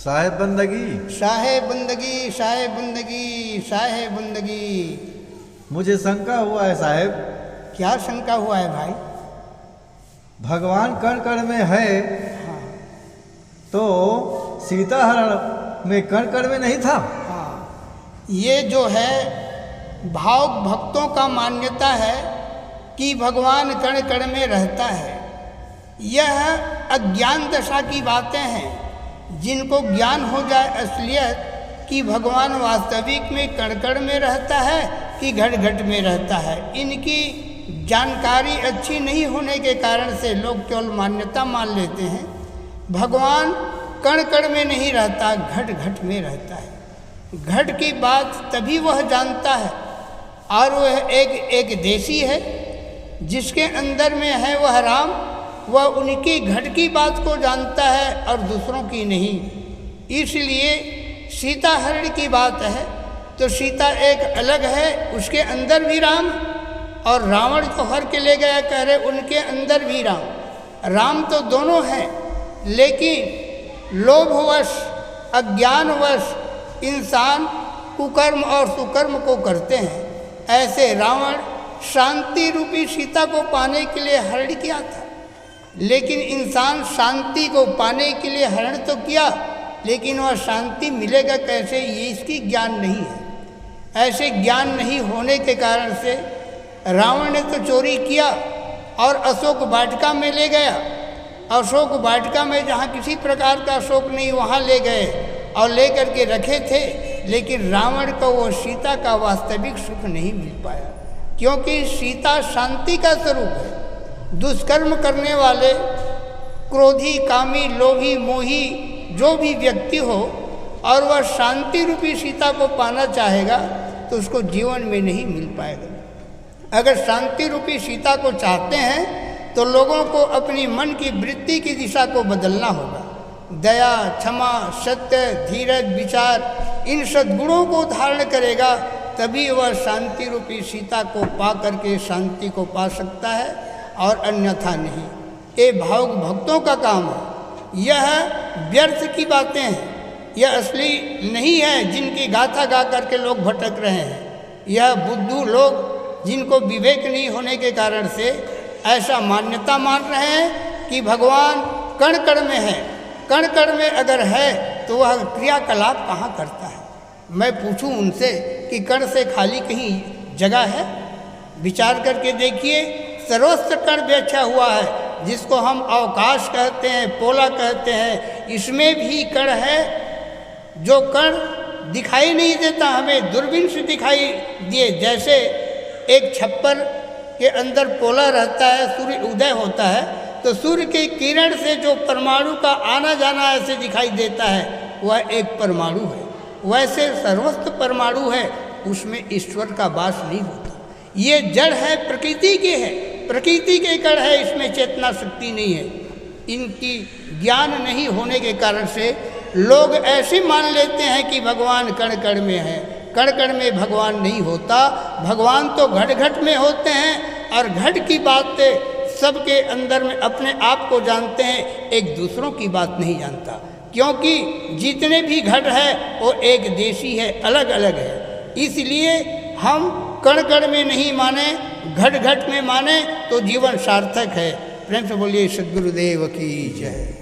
साहेब बंदगी, साहेब बंदगी, साहेब बंदगी, साहेब बंदगी। मुझे शंका हुआ है साहेब। क्या शंका हुआ है भाई? भगवान कण कण में है, हाँ तो सीता हरण में कण कण में नहीं था। हाँ, ये जो है भाव भक्तों का मान्यता है कि भगवान कण कण में रहता है। यह अज्ञान दशा की बातें हैं। जिनको ज्ञान हो जाए असलियत कि भगवान वास्तविक में कण कण में रहता है कि घट घट में रहता है, इनकी जानकारी अच्छी नहीं होने के कारण से लोग केवल मान्यता मान लेते हैं। भगवान कण कण में नहीं रहता, घट घट में रहता है। घट की बात तभी वह जानता है, और वह एक देशी है जिसके अंदर में है वह राम। वह उनकी घट की बात को जानता है और दूसरों की नहीं। इसलिए सीता हरण की बात है तो सीता एक अलग है, उसके अंदर भी राम, और रावण को हर के ले गया कह रहे उनके अंदर भी राम। राम तो दोनों हैं, लेकिन लोभवश अज्ञानवश इंसान कुकर्म और सुकर्म को करते हैं। ऐसे रावण शांति रूपी सीता को पाने के लिए हरण किया था, लेकिन इंसान शांति को पाने के लिए हरण तो किया, लेकिन वह शांति मिलेगा कैसे, ये इसकी ज्ञान नहीं है। ऐसे ज्ञान नहीं होने के कारण से रावण ने तो चोरी किया और अशोक वाटिका में ले गया। अशोक वाटिका में जहाँ किसी प्रकार का अशोक नहीं, वहाँ ले गए और ले करके रखे थे, लेकिन रावण को वो सीता का वास्तविक सुख नहीं मिल पाया, क्योंकि सीता शांति का स्वरूप है। दुष्कर्म करने वाले, क्रोधी, कामी, लोभी, मोही जो भी व्यक्ति हो और वह शांति रूपी सीता को पाना चाहेगा तो उसको जीवन में नहीं मिल पाएगा। अगर शांति रूपी सीता को चाहते हैं तो लोगों को अपनी मन की वृत्ति की दिशा को बदलना होगा। दया, क्षमा, सत्य, धीरज, विचार, इन सद्गुणों को धारण करेगा, तभी वह शांति रूपी सीता को पा करके शांति को पा सकता है, और अन्यथा नहीं। ये भावुक भक्तों का काम है। यह व्यर्थ की बातें हैं, यह असली नहीं है जिनकी गाथा गा करके लोग भटक रहे हैं। यह बुद्धू लोग जिनको विवेक नहीं होने के कारण से ऐसा मान्यता मान रहे हैं कि भगवान कण कण में है। कण कण में अगर है तो वह क्रियाकलाप कहाँ करता है? मैं पूछूं उनसे कि कण से खाली कहीं जगह है? विचार करके देखिए, सर्वस्त्र कण बैठा हुआ है, जिसको हम अवकाश कहते हैं, पोला कहते हैं, इसमें भी कण है। जो कण दिखाई नहीं देता, हमें दूरबीन से दिखाई दिए, जैसे एक छप्पर के अंदर पोला रहता है, सूर्य उदय होता है तो सूर्य के किरण से जो परमाणु का आना जाना ऐसे दिखाई देता है, वह एक परमाणु है। वैसे सर्वस्त्र परमाणु है, उसमें ईश्वर का वास नहीं होता। ये जड़ है, प्रकृति के है, प्रकृति के कण है, इसमें चेतना शक्ति नहीं है। इनकी ज्ञान नहीं होने के कारण से लोग ऐसे मान लेते हैं कि भगवान कण कण में है। कण कण में भगवान नहीं होता, भगवान तो घट घट में होते हैं, और घट की बातें सबके अंदर में अपने आप को जानते हैं, एक दूसरों की बात नहीं जानता, क्योंकि जितने भी घट है वो एक देशी है, अलग अलग है। इसलिए हम कण कण में नहीं माने, घट घट में माने तो जीवन सार्थक है। प्रेम से बोलिए सद्गुरुदेव की जय।